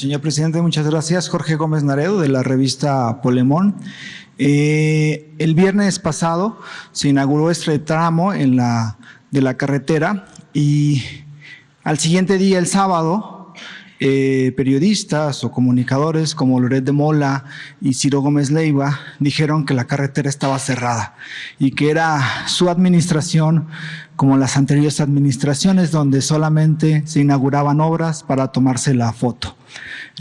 Señor presidente, muchas gracias. Jorge Gómez Naredo, de la revista Polemón. El viernes pasado se inauguró este tramo de la carretera y al siguiente día, el sábado, periodistas o comunicadores como Loret de Mola y Ciro Gómez Leiva dijeron que la carretera estaba cerrada y que era su administración, como las anteriores administraciones, donde solamente se inauguraban obras para tomarse la foto.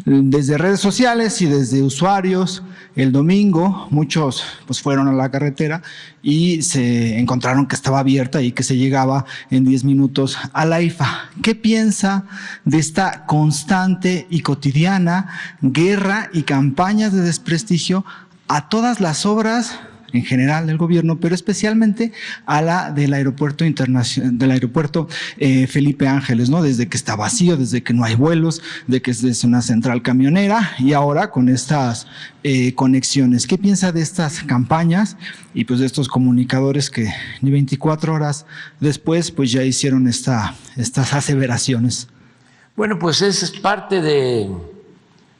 Desde redes sociales y desde usuarios, el domingo muchos pues fueron a la carretera y se encontraron que estaba abierta y que se llegaba en 10 minutos a la IFA. ¿Qué piensa de esta constante y cotidiana guerra y campañas de desprestigio a todas las obras en general del gobierno, pero especialmente a la del aeropuerto Felipe Ángeles, ¿no? Desde que está vacío, desde que no hay vuelos, de que es una central camionera y ahora con estas conexiones? ¿Qué piensa de estas campañas y pues de estos comunicadores que ni 24 horas después pues ya hicieron estas aseveraciones? Bueno, pues esa es parte de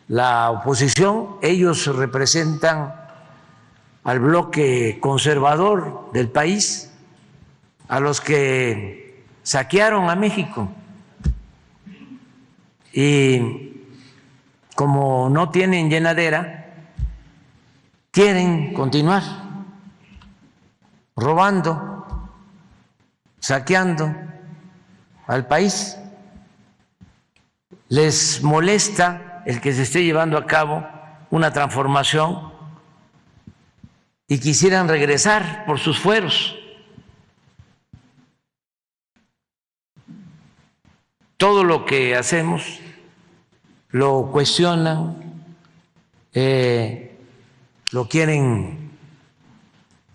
la oposición. Ellos representan al bloque conservador del país, a los que saquearon a México. Y como no tienen llenadera, quieren continuar robando, saqueando al país. Les molesta el que se esté llevando a cabo una transformación y quisieran regresar por sus fueros. Todo lo que hacemos lo cuestionan, lo quieren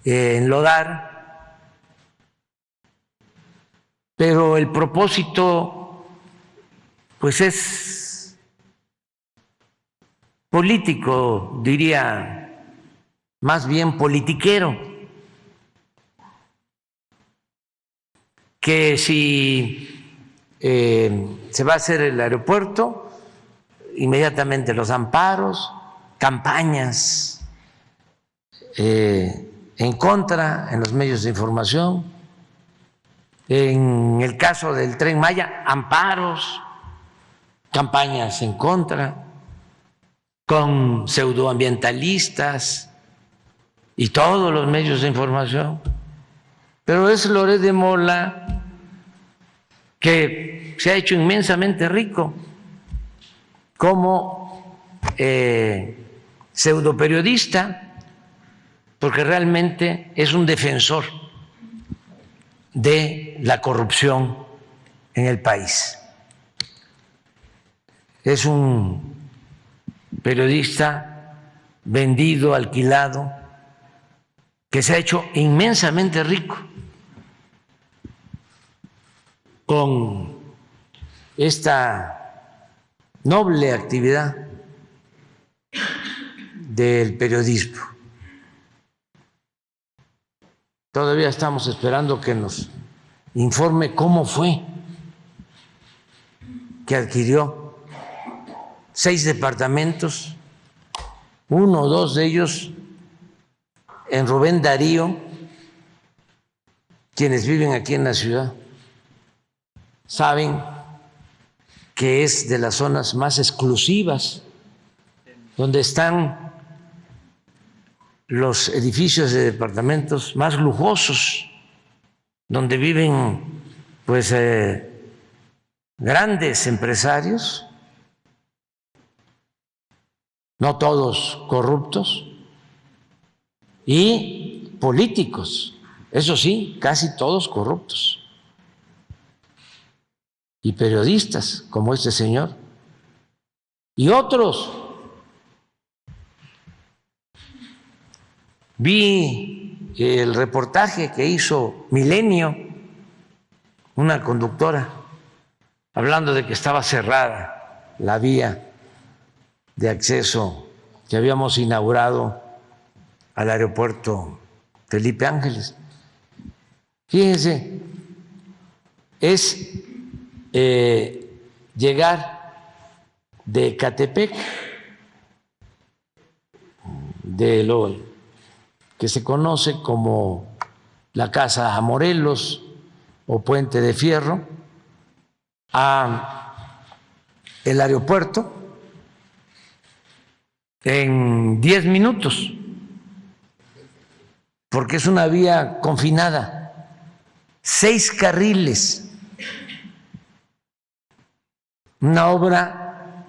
enlodar, pero el propósito pues es político, diría, más bien politiquero, que si se va a hacer el aeropuerto, inmediatamente los amparos, campañas en contra en los medios de información. En el caso del Tren Maya, amparos, campañas en contra, con pseudoambientalistas y todos los medios de información. Pero es Loret de Mola, que se ha hecho inmensamente rico como pseudoperiodista, porque realmente es un defensor de la corrupción en el país. Es un periodista vendido, alquilado, que se ha hecho inmensamente rico con esta noble actividad del periodismo. Todavía estamos esperando que nos informe cómo fue que adquirió 6 departamentos, 1 o 2 de ellos en Rubén Darío. Quienes viven aquí en la ciudad saben que es de las zonas más exclusivas, donde están los edificios de departamentos más lujosos, donde viven pues grandes empresarios, no todos corruptos, y políticos, eso sí, casi todos corruptos, y periodistas como este señor, y otros. Vi el reportaje que hizo Milenio, una conductora, hablando de que estaba cerrada la vía de acceso que habíamos inaugurado al aeropuerto Felipe Ángeles. Fíjense, es llegar de Ecatepec, de lo que se conoce como la Casa Morelos o Puente de Fierro, a el aeropuerto en 10 minutos, porque es una vía confinada, 6 carriles, una obra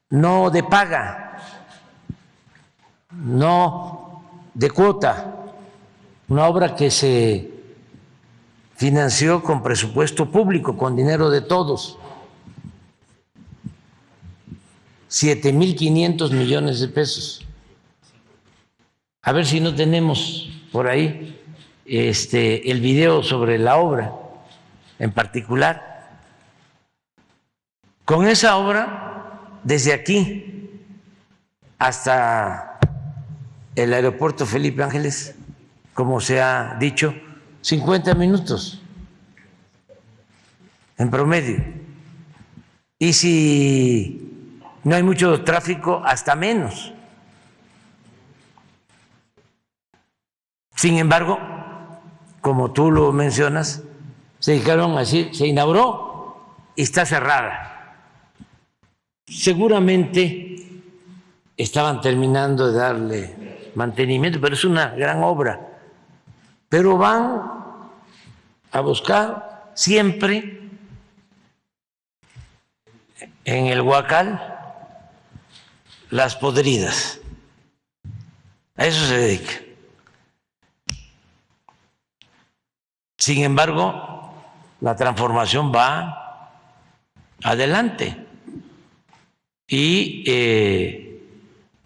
no de paga, no de cuota, una obra que se financió con presupuesto público, con dinero de todos, 7,500 millones de pesos. A ver si no tenemos por ahí el video sobre la obra en particular. Con esa obra, desde aquí hasta el aeropuerto Felipe Ángeles, como se ha dicho, 50 minutos en promedio. Y si no hay mucho tráfico, hasta menos. Sin embargo, como tú lo mencionas, se dijeron así, se inauguró y está cerrada. Seguramente estaban terminando de darle mantenimiento, pero es una gran obra. Pero van a buscar siempre en el Huacal las podridas. A eso se dedica. Sin embargo, la transformación va adelante y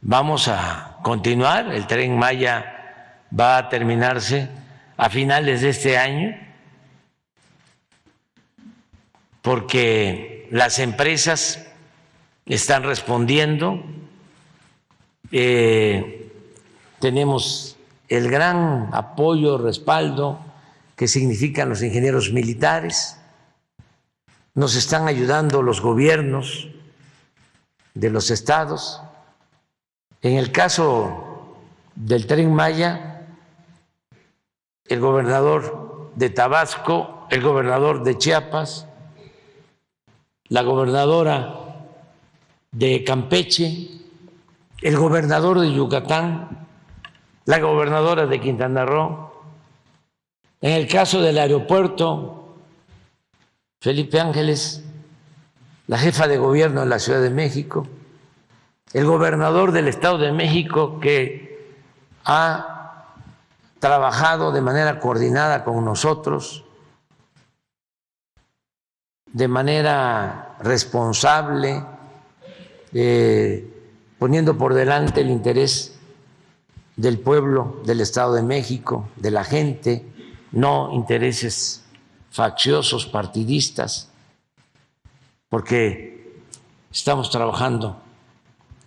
vamos a continuar. El Tren Maya va a terminarse a finales de este año, porque las empresas están respondiendo. Tenemos el gran apoyo, respaldo que significan los ingenieros militares. Nos están ayudando los gobiernos de los estados. En el caso del Tren Maya, el gobernador de Tabasco, el gobernador de Chiapas, la gobernadora de Campeche, el gobernador de Yucatán, la gobernadora de Quintana Roo. En el caso del aeropuerto Felipe Ángeles, la jefa de gobierno de la Ciudad de México, el gobernador del Estado de México, que ha trabajado de manera coordinada con nosotros, de manera responsable, poniendo por delante el interés del pueblo del Estado de México, de la gente, no intereses facciosos, partidistas, porque estamos trabajando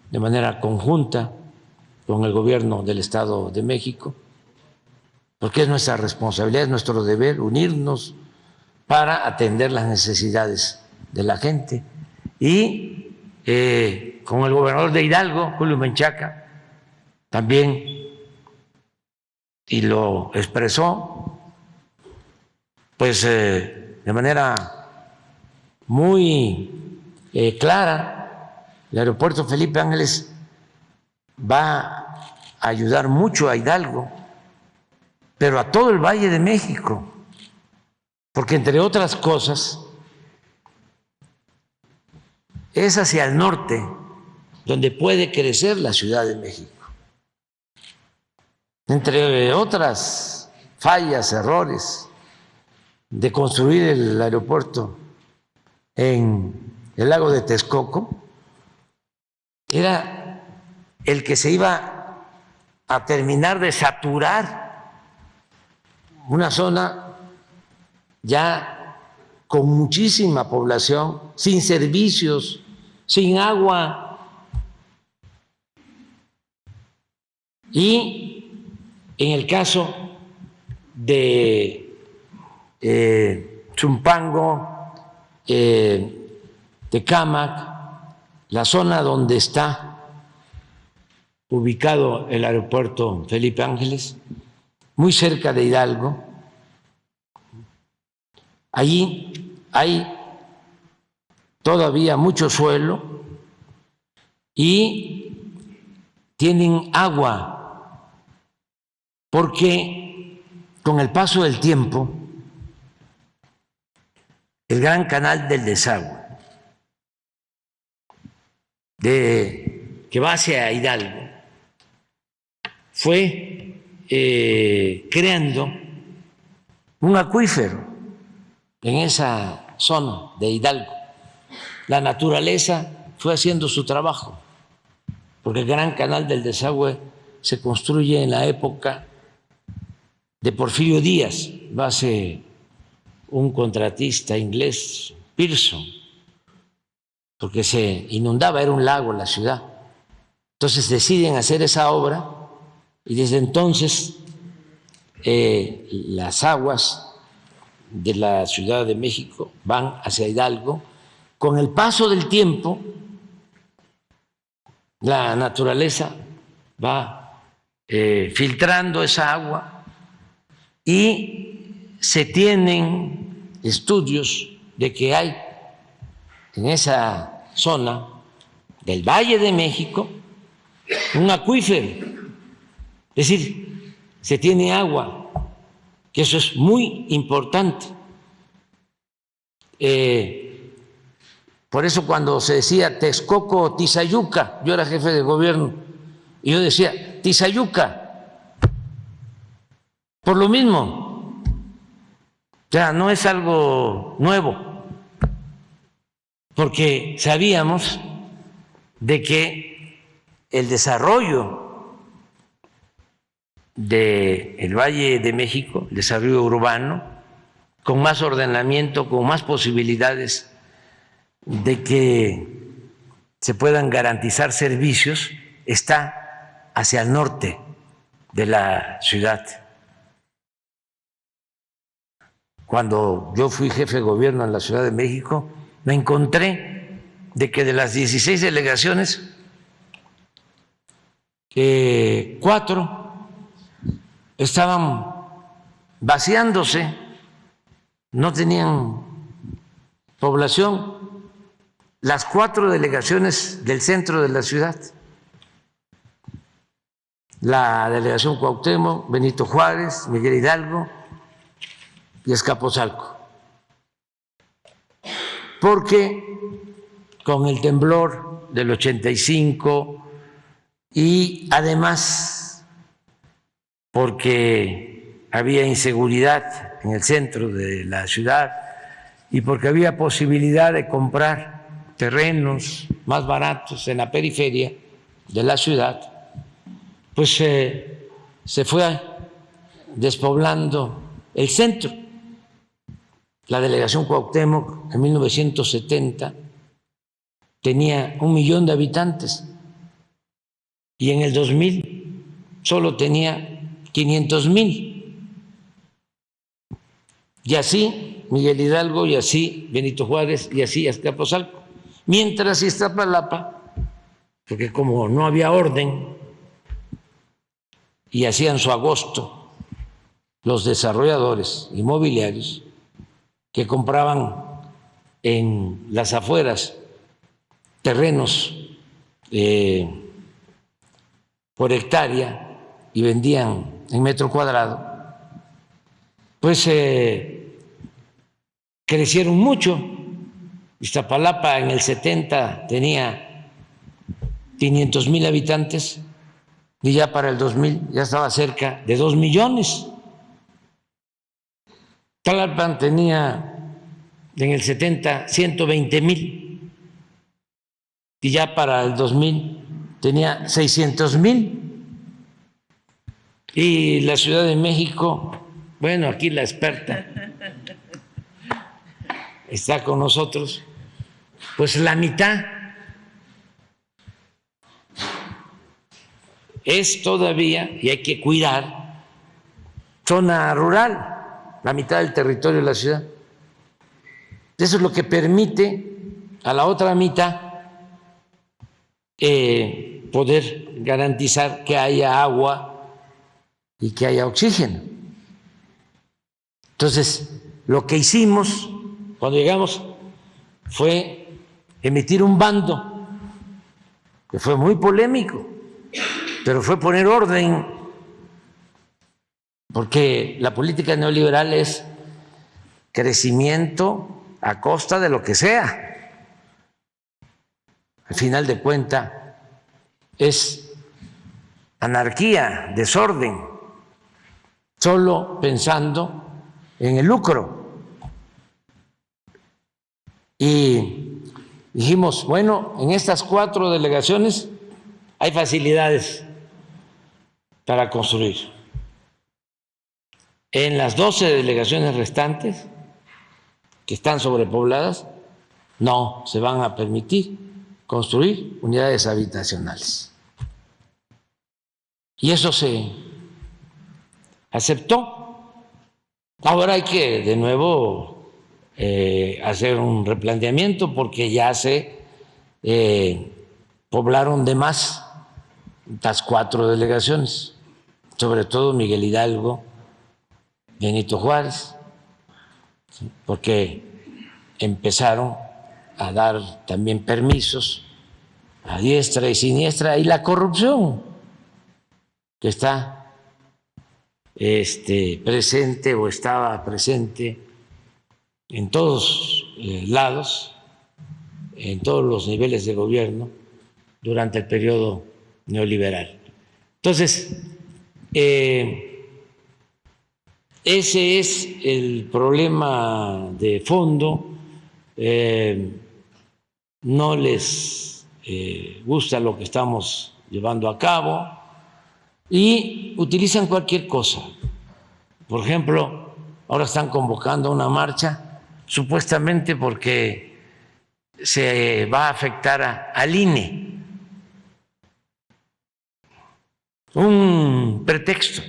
de manera conjunta con el gobierno del Estado de México, porque es nuestra responsabilidad, es nuestro deber unirnos para atender las necesidades de la gente. Y con el gobernador de Hidalgo, Julio Menchaca, también, y lo expresó, pues de manera muy clara, el aeropuerto Felipe Ángeles va a ayudar mucho a Hidalgo, pero a todo el Valle de México, porque entre otras cosas es hacia el norte donde puede crecer la Ciudad de México. Entre otras fallas, errores de construir el aeropuerto en el lago de Texcoco, era el que se iba a terminar de saturar una zona ya con muchísima población, sin servicios, sin agua. Y en el caso de Zumpango, Tecámac la zona donde está ubicado el aeropuerto Felipe Ángeles, muy cerca de Hidalgo. Allí hay todavía mucho suelo y tienen agua, porque con el paso del tiempo el gran canal del desagüe que va hacia Hidalgo fue creando un acuífero en esa zona de Hidalgo. La naturaleza fue haciendo su trabajo, porque el gran canal del desagüe se construye en la época de Porfirio Díaz, lo hace un contratista inglés, Pearson, porque se inundaba, era un lago la ciudad. Entonces deciden hacer esa obra y desde entonces las aguas de la Ciudad de México van hacia Hidalgo. Con el paso del tiempo, la naturaleza va filtrando esa agua y se tienen estudios de que hay en esa zona del Valle de México un acuífero, es decir, se tiene agua, que eso es muy importante. Por eso cuando se decía Texcoco o Tizayuca, yo era jefe de gobierno, y yo decía Tizayuca, por lo mismo, o sea, no es algo nuevo, porque sabíamos de que el desarrollo del Valle de México, el desarrollo urbano, con más ordenamiento, con más posibilidades de que se puedan garantizar servicios, está hacia el norte de la ciudad. Cuando yo fui jefe de gobierno en la Ciudad de México, me encontré de que de las 16 delegaciones, 4 estaban vaciándose, no tenían población. Las 4 delegaciones del centro de la ciudad, la delegación Cuauhtémoc, Benito Juárez, Miguel Hidalgo y Azcapotzalco, porque con el temblor del 85 y además porque había inseguridad en el centro de la ciudad y porque había posibilidad de comprar terrenos más baratos en la periferia de la ciudad, pues se fue despoblando el centro. La delegación Cuauhtémoc en 1970 tenía 1 millón de habitantes y en el 2000 solo tenía 500,000. Y así Miguel Hidalgo, y así Benito Juárez, y así Azcapotzalco. Mientras Iztapalapa, porque como no había orden y hacían su agosto los desarrolladores inmobiliarios que compraban en las afueras terrenos por hectárea y vendían en metro cuadrado, pues crecieron mucho. Iztapalapa en el 70 tenía 500,000 habitantes y ya para el 2000 ya estaba cerca de 2 millones. Tlalpan tenía en el 70 120,000 y ya para el 2000 tenía 600,000. Y la Ciudad de México, bueno, aquí la experta está con nosotros, pues la mitad es todavía, y hay que cuidar, zona rural, la mitad del territorio de la ciudad. Eso es lo que permite a la otra mitad poder garantizar que haya agua y que haya oxígeno. Entonces, lo que hicimos cuando llegamos fue emitir un bando, que fue muy polémico, pero fue poner orden, porque la política neoliberal es crecimiento a costa de lo que sea. Al final de cuentas, es anarquía, desorden, solo pensando en el lucro. Y dijimos, bueno, en estas 4 delegaciones hay facilidades para construir. En las 12 delegaciones restantes, que están sobrepobladas, no se van a permitir construir unidades habitacionales. Y eso se aceptó. Ahora hay que de nuevo hacer un replanteamiento porque ya se poblaron de más las 4 delegaciones, sobre todo Miguel Hidalgo, Benito Juárez, porque empezaron a dar también permisos a diestra y siniestra, y la corrupción que está presente o estaba presente en todos lados, en todos los niveles de gobierno durante el periodo neoliberal. Entonces, ese es el problema de fondo. No les gusta lo que estamos llevando a cabo y utilizan cualquier cosa. Por ejemplo, ahora están convocando una marcha supuestamente porque se va a afectar al INE. Un pretexto,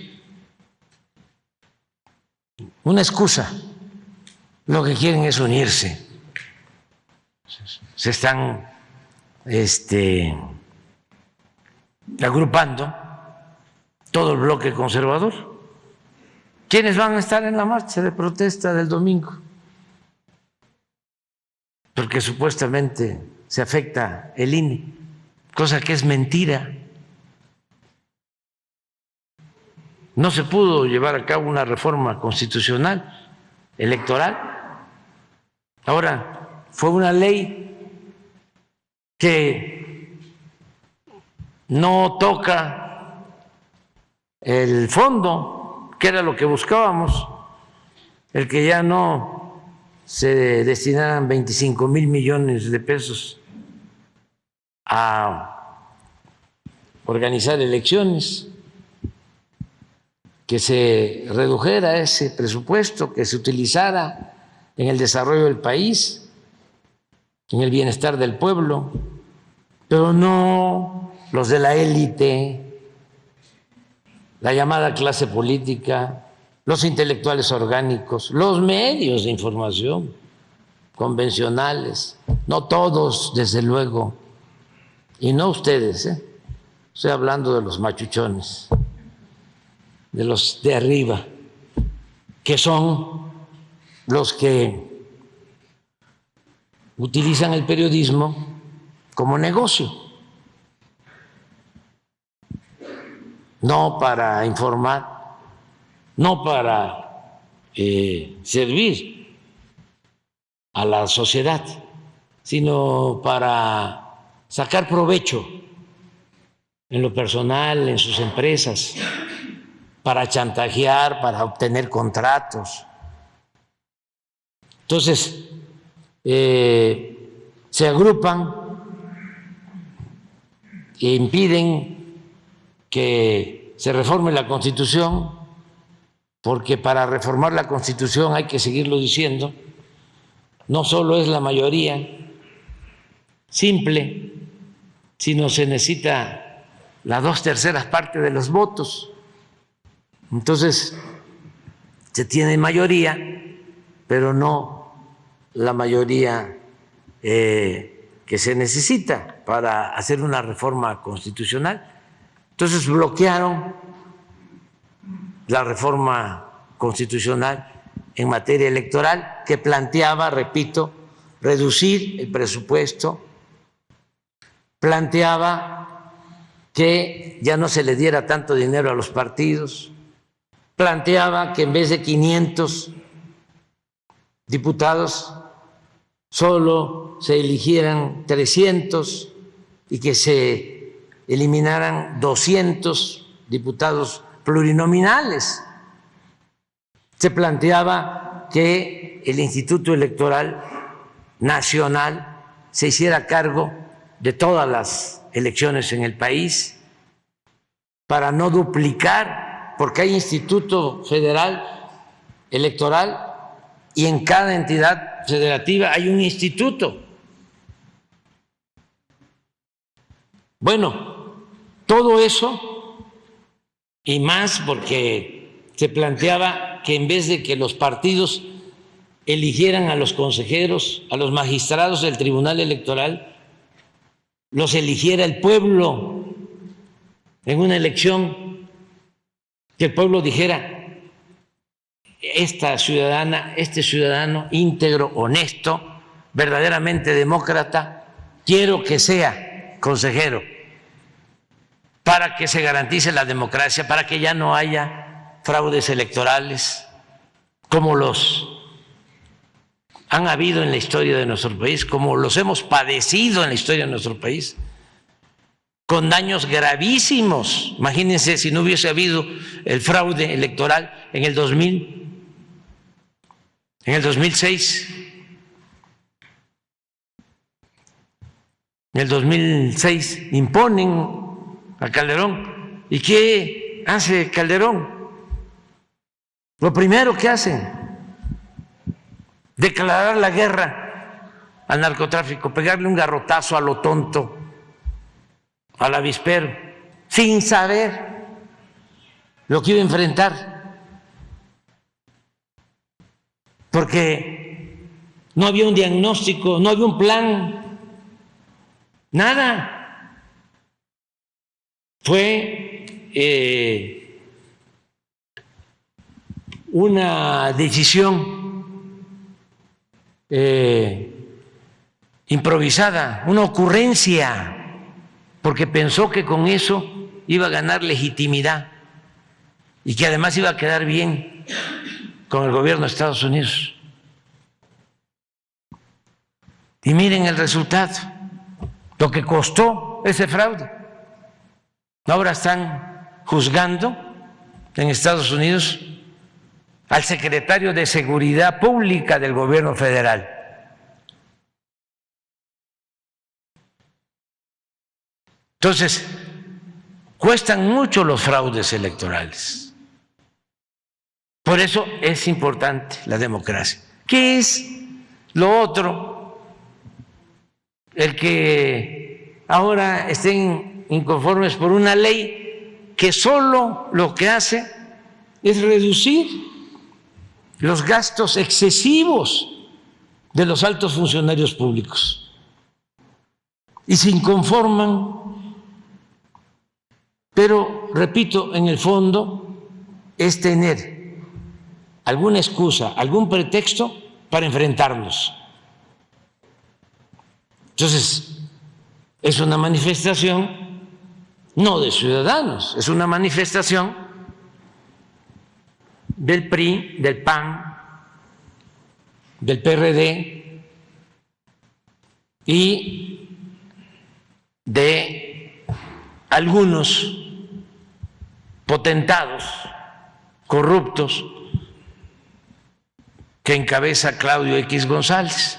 una excusa. Lo que quieren es unirse. Se están agrupando todo el bloque conservador. ¿Quiénes van a estar en la marcha de protesta del domingo? Porque supuestamente se afecta el INE, cosa que es mentira. No se pudo llevar a cabo una reforma constitucional electoral. Ahora, fue una ley que no toca el fondo, que era lo que buscábamos, el que ya no se destinaran 25,000 millones de pesos a organizar elecciones, que se redujera ese presupuesto, que se utilizara en el desarrollo del país, en el bienestar del pueblo, pero no los de la élite, la llamada clase política, los intelectuales orgánicos, los medios de información convencionales, no todos, desde luego, y no ustedes, estoy hablando de los machuchones, de los de arriba, que son los que utilizan el periodismo como negocio, no para informar, no para servir a la sociedad, sino para sacar provecho en lo personal, en sus empresas, para chantajear, para obtener contratos. Entonces, se agrupan e impiden que se reforme la Constitución, porque para reformar la Constitución, hay que seguirlo diciendo, no solo es la mayoría simple, sino se necesita las 2/3 partes de los votos. Entonces, se tiene mayoría, pero no la mayoría que se necesita para hacer una reforma constitucional. Entonces bloquearon la reforma constitucional en materia electoral que planteaba, repito, reducir el presupuesto, planteaba que ya no se le diera tanto dinero a los partidos, planteaba que en vez de 500 diputados solo se eligieran 300 y que se eliminaran 200 diputados plurinominales. Se planteaba que el Instituto Electoral Nacional se hiciera cargo de todas las elecciones en el país para no duplicar, porque hay Instituto Federal Electoral y en cada entidad federativa hay un instituto. Bueno, todo eso y más porque se planteaba que en vez de que los partidos eligieran a los consejeros, a los magistrados del Tribunal Electoral, los eligiera el pueblo en una elección, que el pueblo dijera: esta ciudadana, este ciudadano íntegro, honesto, verdaderamente demócrata, quiero que sea consejero, para que se garantice la democracia, para que ya no haya fraudes electorales como los han habido en la historia de nuestro país, como los hemos padecido en la historia de nuestro país, con daños gravísimos. Imagínense si no hubiese habido el fraude electoral en el 2000, en el 2006, en el 2006 imponen a Calderón. ¿Y qué hace Calderón? Lo primero que hacen, declarar la guerra al narcotráfico, pegarle un garrotazo a lo tonto, al avispero, sin saber lo que iba a enfrentar, porque no había un diagnóstico, no había un plan, nada. Fue una decisión improvisada, una ocurrencia, porque pensó que con eso iba a ganar legitimidad y que además iba a quedar bien con el gobierno de Estados Unidos. Y miren el resultado, lo que costó ese fraude. Ahora están juzgando en Estados Unidos al secretario de Seguridad Pública del gobierno federal. Entonces, cuestan mucho los fraudes electorales. Por eso es importante la democracia. ¿Qué es lo otro? El que ahora estén inconformes por una ley que solo lo que hace es reducir los gastos excesivos de los altos funcionarios públicos. Y se inconforman, pero repito, en el fondo es tener alguna excusa, algún pretexto para enfrentarnos. Entonces, es una manifestación no de ciudadanos, es una manifestación del PRI, del PAN, del PRD y de algunos potentados corruptos que encabeza Claudio X González.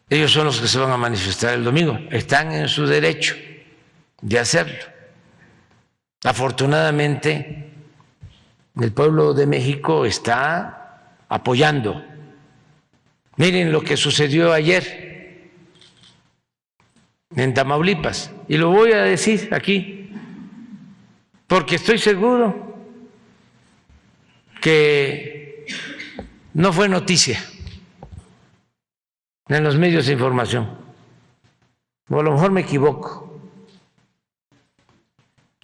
Ellos son los que se van a manifestar el domingo, están en su derecho de hacerlo. Afortunadamente, el pueblo de México está apoyando. Miren lo que sucedió ayer en Tamaulipas, y lo voy a decir aquí, porque estoy seguro que no fue noticia en los medios de información, o a lo mejor me equivoco.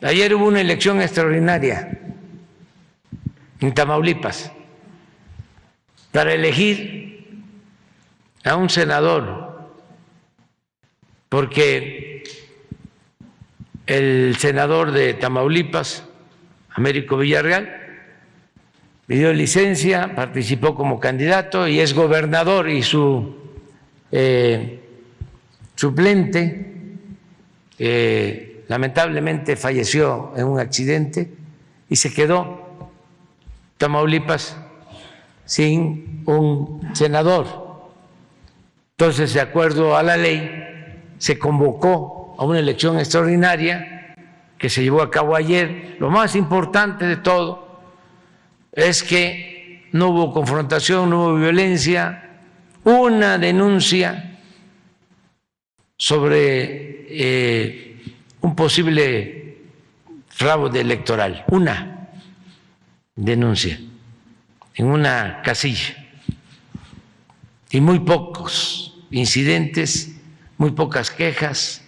Ayer hubo una elección extraordinaria en Tamaulipas para elegir a un senador, porque el senador de Tamaulipas, Américo Villarreal, pidió licencia, participó como candidato y es gobernador, y su suplente lamentablemente falleció en un accidente y se quedó Tamaulipas sin un senador. Entonces, de acuerdo a la ley, se convocó a una elección extraordinaria que se llevó a cabo ayer. Lo más importante de todo es que no hubo confrontación, no hubo violencia, una denuncia sobre un posible fraude electoral, una denuncia en una casilla, y muy pocos incidentes, muy pocas quejas.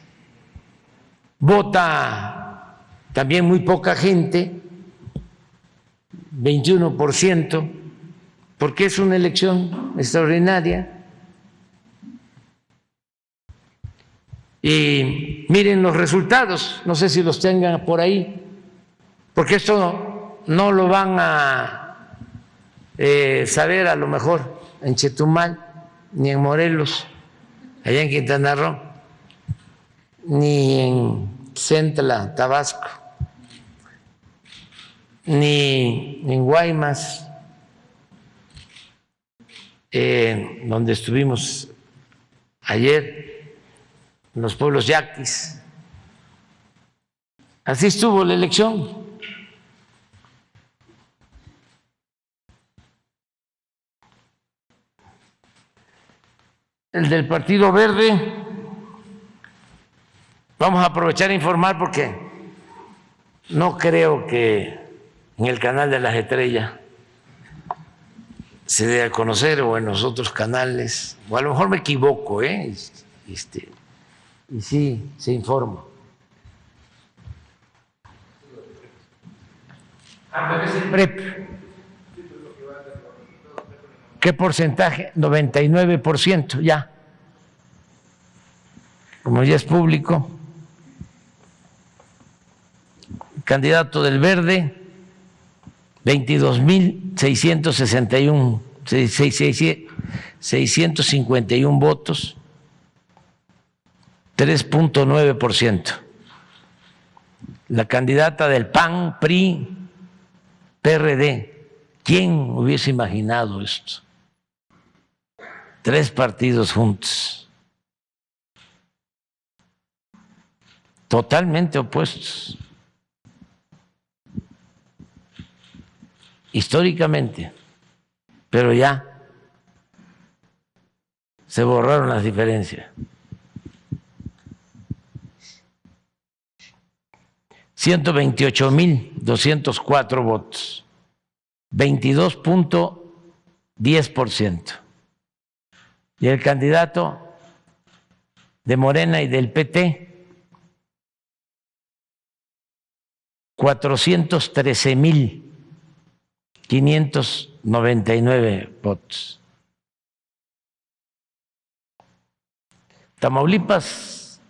Vota también muy poca gente, 21%, porque es una elección extraordinaria. Y miren los resultados, no sé si los tengan por ahí, porque esto no lo van a saber a lo mejor en Chetumal, ni en Morelos, allá en Quintana Roo, ni en Centla, Tabasco, ni en Guaymas, donde estuvimos ayer, en los pueblos yaquis. Así estuvo la elección. El del Partido Verde, vamos a aprovechar a informar porque no creo que en el canal de las estrellas se dé a conocer, o en los otros canales, o a lo mejor me equivoco, y sí se informa. Es el PREP. ¿Qué porcentaje? 99% ya. Como ya es público. Candidato del Verde, 22.651 votos, 3.9%. La candidata del PAN, PRI, PRD. ¿Quién hubiese imaginado esto? 3 partidos juntos, totalmente opuestos, históricamente, pero ya se borraron las diferencias. 128.204 votos, 22.10%. Y el candidato de Morena y del PT, 413.599 votos. Tamaulipas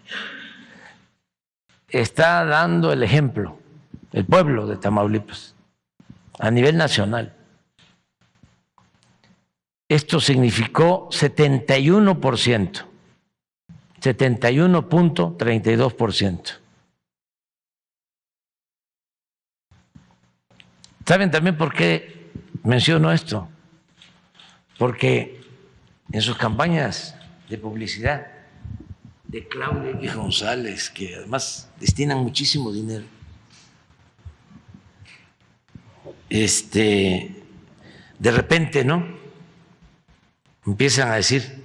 está dando el ejemplo, el pueblo de Tamaulipas, a nivel nacional. Esto significó 71%, 71.32%. ¿Saben también por qué menciono esto? Porque en sus campañas de publicidad de Claudia X González, que además destinan muchísimo dinero, de repente, ¿no?, empiezan a decir,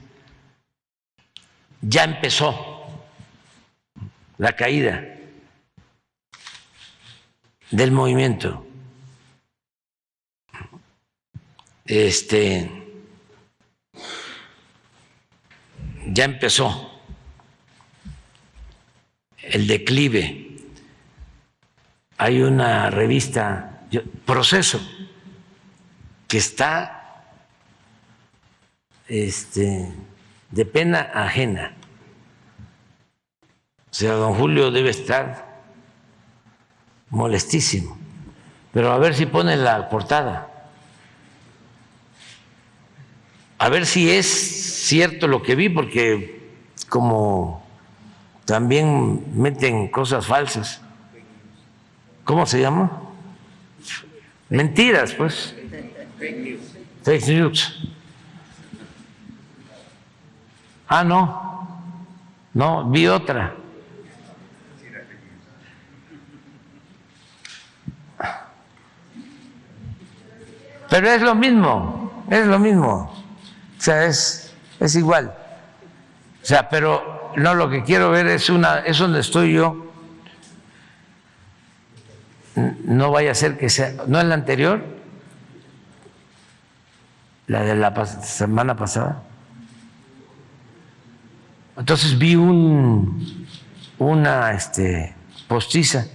ya empezó la caída del movimiento. ya empezó el declive. Hay una revista, Proceso, que está de pena ajena. O sea, don Julio debe estar molestísimo. Pero a ver si pone la portada. A ver si es cierto lo que vi, porque como también meten cosas falsas. ¿Cómo se llama? Mentiras, pues. Fake news. Ah, no, vi otra. Pero es lo mismo, o sea, es igual. O sea, pero no, lo que quiero ver es donde estoy yo. No vaya a ser que sea, ¿no es la anterior? La de la semana pasada. Entonces vi una postiza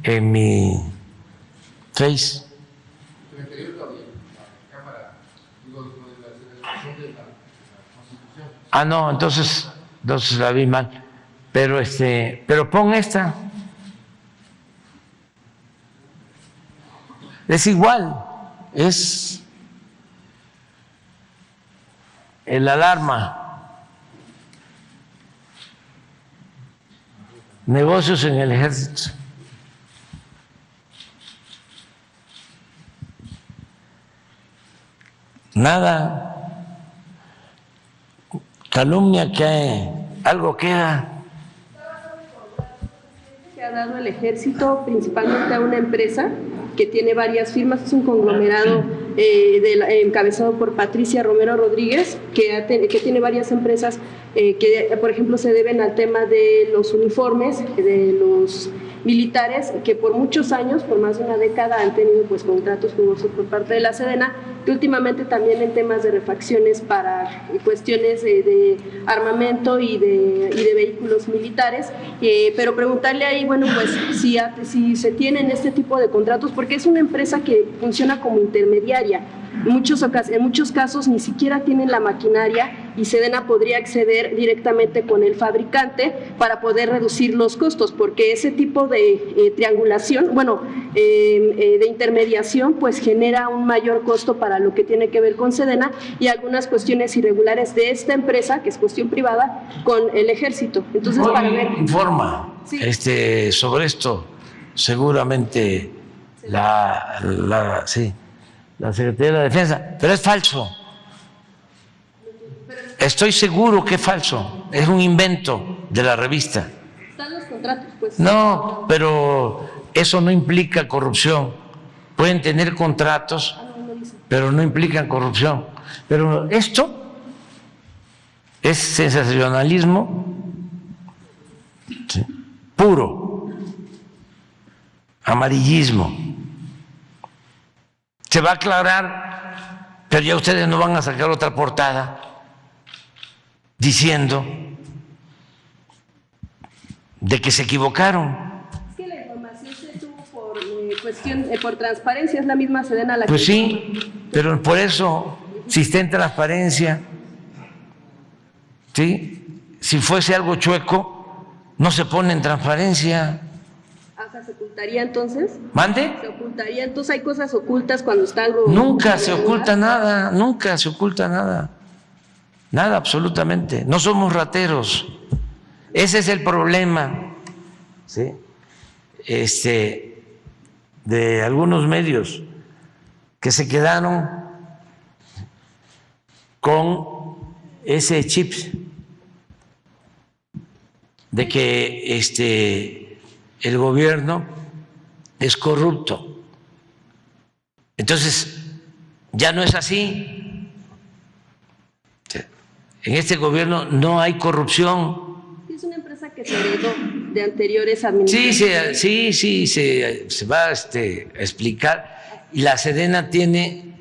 en mi Face. Ah, no, entonces la vi mal. Pero pon esta. Es igual, es el alarma. Negocios en el ejército. Nada. Calumnia que algo queda. Se ha dado el ejército principalmente a una empresa que tiene varias firmas, es un conglomerado encabezado por Patricia Romero Rodríguez, que tiene varias empresas que, por ejemplo, se deben al tema de los uniformes de los militares, que por muchos años, por más de una década, han tenido pues contratos jugosos por parte de la Sedena, que últimamente también en temas de refacciones para cuestiones de armamento y de vehículos militares, pero preguntarle ahí, bueno, pues si se tienen este tipo de contratos, porque es una empresa que funciona como intermediaria. En muchos casos ni siquiera tienen la maquinaria y Sedena podría acceder directamente con el fabricante para poder reducir los costos, porque ese tipo de triangulación, de intermediación, pues genera un mayor costo para lo que tiene que ver con Sedena y algunas cuestiones irregulares de esta empresa, que es cuestión privada, con el ejército. Entonces, Hoy para ver... informa Sí. sobre esto, seguramente la Secretaría de la Defensa, pero es falso. Estoy seguro que es falso, es un invento de la revista. Están los contratos, pues. No, pero eso no implica corrupción. Pueden tener contratos, pero no implican corrupción. Pero esto es sensacionalismo, ¿sí?, puro, amarillismo. Se va a aclarar, pero ya ustedes no van a sacar otra portada diciendo de que se equivocaron. Es que la información se tuvo por transparencia, es la misma Sedena la que... Pues sí, pero por eso, si está en transparencia, ¿sí?, si fuese algo chueco, no se pone en transparencia. O sea, ¿se ocultaría entonces? ¿Mande? ¿Se ocultaría? Entonces hay cosas ocultas cuando está algo... Nunca se oculta nada, nunca se oculta nada. Nada, absolutamente. No somos rateros. Ese es el problema, ¿sí?, de algunos medios que se quedaron con ese chip de que el gobierno es corrupto. Entonces, ya no es así. En este gobierno no hay corrupción. Es una empresa que se heredó de anteriores administraciones. Sí, se va a explicar. Y la Sedena tiene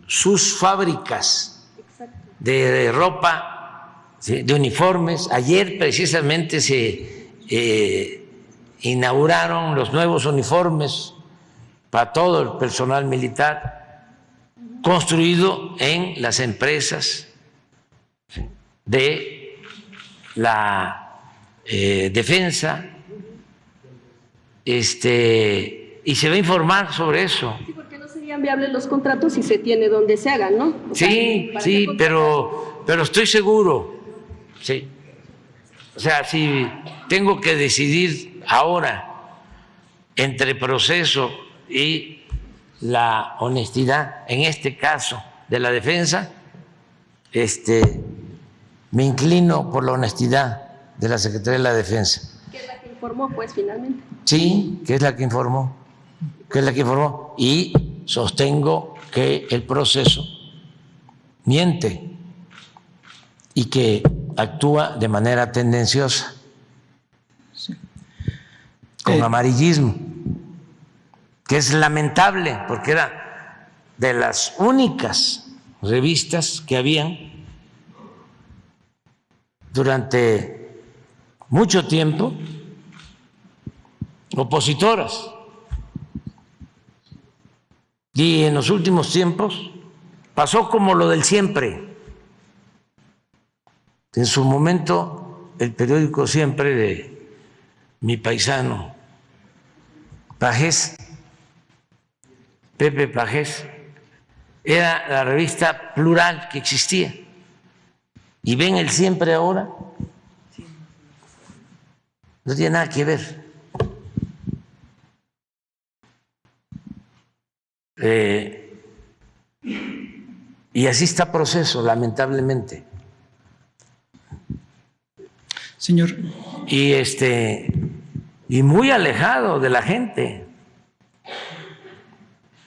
sus fábricas. Exacto. de ropa, ¿sí?, de uniformes. Ayer precisamente se inauguraron los nuevos uniformes para todo el personal militar, construido en las empresas de la defensa, y se va a informar sobre eso. Sí, porque no serían viables los contratos si se tiene donde se hagan, ¿no? O Sí, sea, sí, pero estoy seguro, sí. O sea, si tengo que decidir ahora entre proceso y la honestidad, en este caso de la defensa, me inclino por la honestidad de la Secretaría de la Defensa. que es la que informó, pues, finalmente. Sí, que es la que informó, y sostengo que el proceso miente y que actúa de manera tendenciosa, Sí. con amarillismo, que es lamentable porque era de las únicas revistas que habían durante mucho tiempo opositoras, y en los últimos tiempos pasó como lo del Siempre. En su momento el periódico Siempre de mi paisano Pagés, Pepe Pagés, era la revista plural que existía. Y ven el Siempre ahora, no tiene nada que ver. Y así está proceso, lamentablemente. Señor. Y muy alejado de la gente,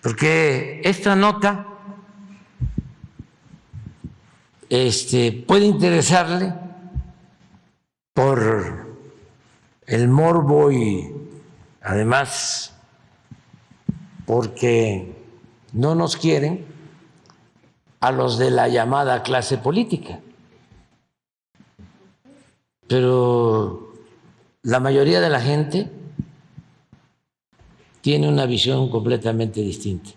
porque esta nota puede interesarle por el morbo y además porque no nos quieren a los de la llamada clase política. Pero la mayoría de la gente tiene una visión completamente distinta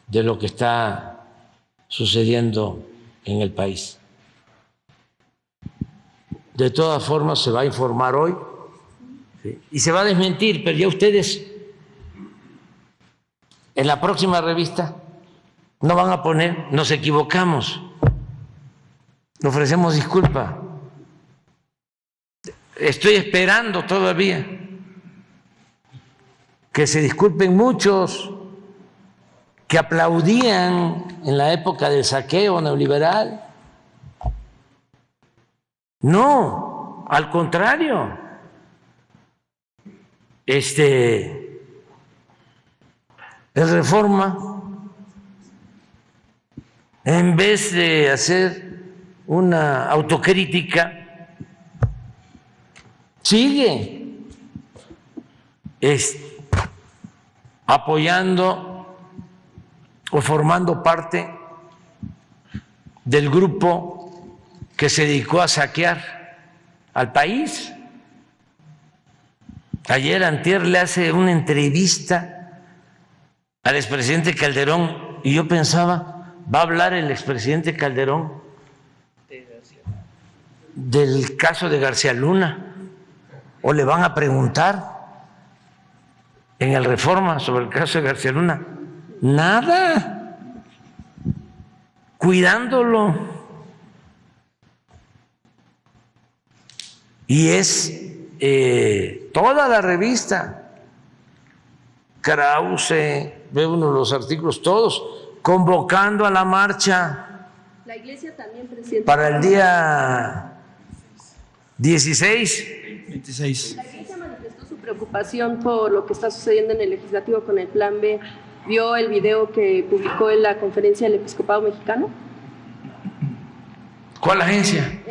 de lo que está sucediendo en el país. De todas formas, se va a informar hoy, ¿sí?, y se va a desmentir, pero ya ustedes en la próxima revista no van a poner "nos equivocamos, ofrecemos disculpa". Estoy esperando todavía que se disculpen muchos que aplaudían en la época del saqueo neoliberal. No, al contrario. El Reforma, en vez de hacer una autocrítica, sigue apoyando o formando parte del grupo que se dedicó a saquear al país. Ayer antier le hace una entrevista al expresidente Calderón y yo pensaba, ¿va a hablar el expresidente Calderón del caso de García Luna? ¿O le van a preguntar en el Reforma sobre el caso de García Luna? Nada, cuidándolo. Y es toda la revista, Krause, ve uno de los artículos, todos convocando a la marcha. La Iglesia también, presidente. Para el día 26. 26. La Iglesia manifestó su preocupación por lo que está sucediendo en el Legislativo con el Plan B. ¿Vio el video que publicó en la conferencia del Episcopado Mexicano? ¿Cuál agencia?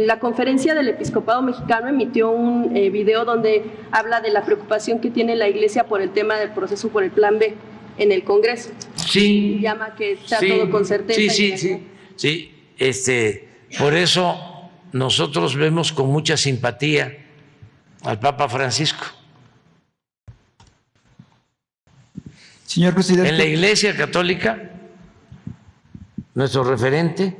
La conferencia del Episcopado Mexicano emitió un video donde habla de la preocupación que tiene la Iglesia por el tema del proceso por el Plan B. en el Congreso. Sí. Llama que está Sí, todo con certeza. Sí. Por eso nosotros vemos con mucha simpatía al Papa Francisco. Señor presidente. En la Iglesia Católica, nuestro referente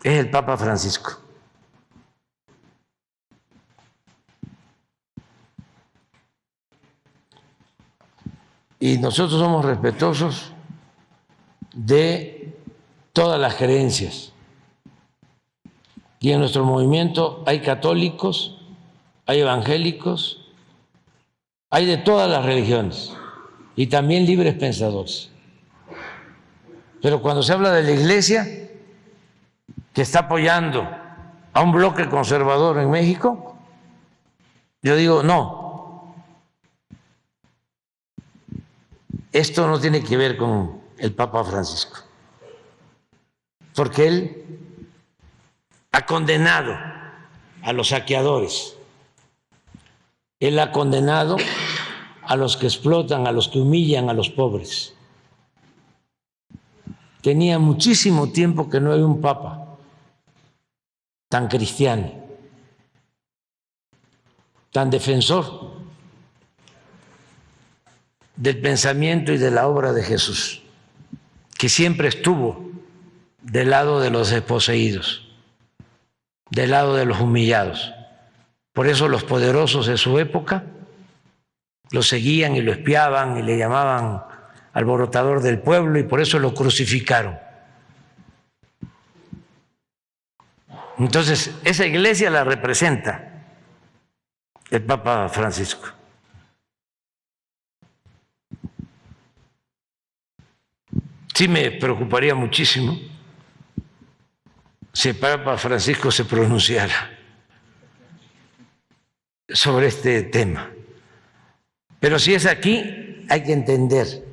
es el Papa Francisco. Y nosotros somos respetuosos de todas las creencias. Y en nuestro movimiento hay católicos, hay evangélicos, hay de todas las religiones y también libres pensadores. Pero cuando se habla de la Iglesia, que está apoyando a un bloque conservador en México, yo digo, no, esto no tiene que ver con el Papa Francisco, porque él ha condenado a los saqueadores, él ha condenado a los que explotan, a los que humillan a los pobres. Tenía muchísimo tiempo que no hay un papa tan cristiano, tan defensor del pensamiento y de la obra de Jesús, que siempre estuvo del lado de los desposeídos, del lado de los humillados. Por eso los poderosos de su época lo seguían y lo espiaban y le llamaban alborotador del pueblo, y por eso lo crucificaron. Entonces, esa iglesia la representa el Papa Francisco. Sí me preocuparía muchísimo si el Papa Francisco se pronunciara sobre este tema. Pero si es aquí, hay que entender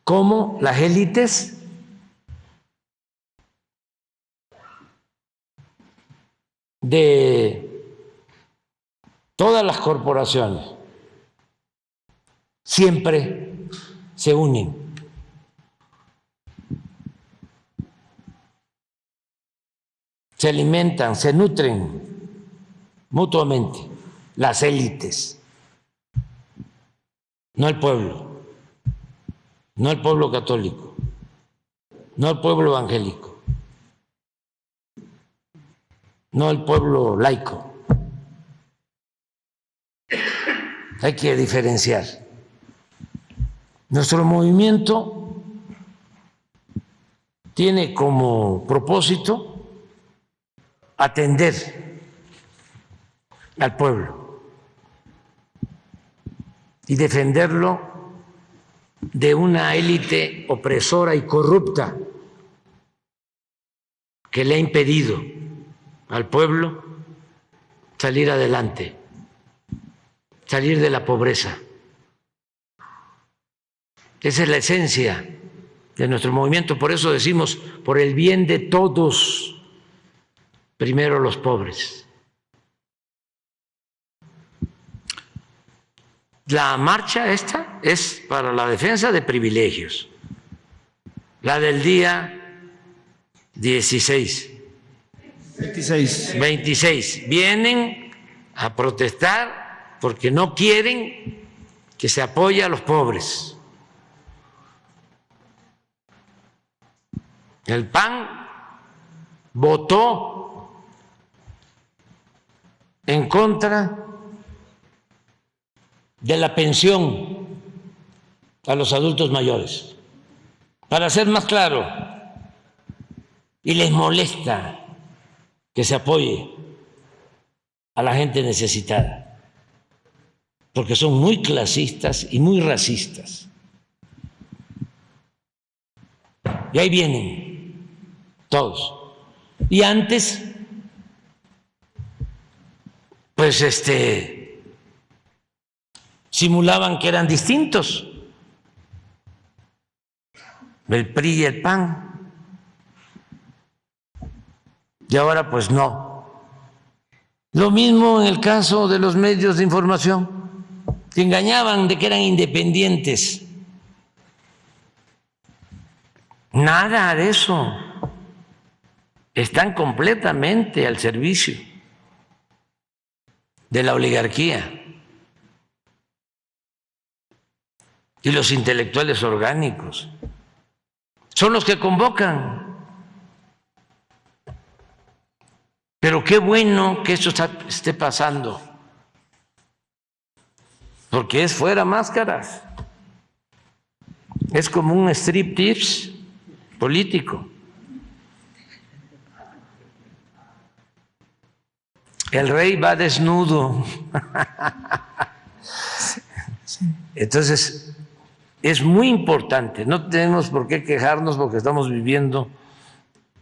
cómo las élites de todas las corporaciones siempre se unen. Se alimentan, se nutren mutuamente las élites, no el pueblo, no el pueblo católico, no el pueblo evangélico, no el pueblo laico. Hay que diferenciar. Nuestro movimiento tiene como propósito atender al pueblo y defenderlo de una élite opresora y corrupta que le ha impedido al pueblo salir adelante, salir de la pobreza. Esa es la esencia de nuestro movimiento, por eso decimos, por el bien de todos, primero los pobres. La marcha esta es para la defensa de privilegios. La del día 26. 26. Vienen a protestar porque no quieren que se apoye a los pobres. El PAN votó en contra de la pensión a los adultos mayores, para ser más claro, y les molesta que se apoye a la gente necesitada, porque son muy clasistas y muy racistas. Y ahí vienen todos. Y antes, pues simulaban que eran distintos, el PRI y el PAN, y ahora pues no. Lo mismo en el caso de los medios de información. que engañaban de que eran independientes. Nada de eso. Están completamente al servicio de la oligarquía y los intelectuales orgánicos. Son los que convocan. Pero qué bueno que esto esté pasando, porque es fuera máscaras. Es como un striptease político. El rey va desnudo. Entonces, es muy importante. No tenemos por qué quejarnos porque estamos viviendo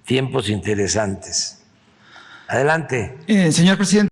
tiempos interesantes. Adelante. Señor presidente.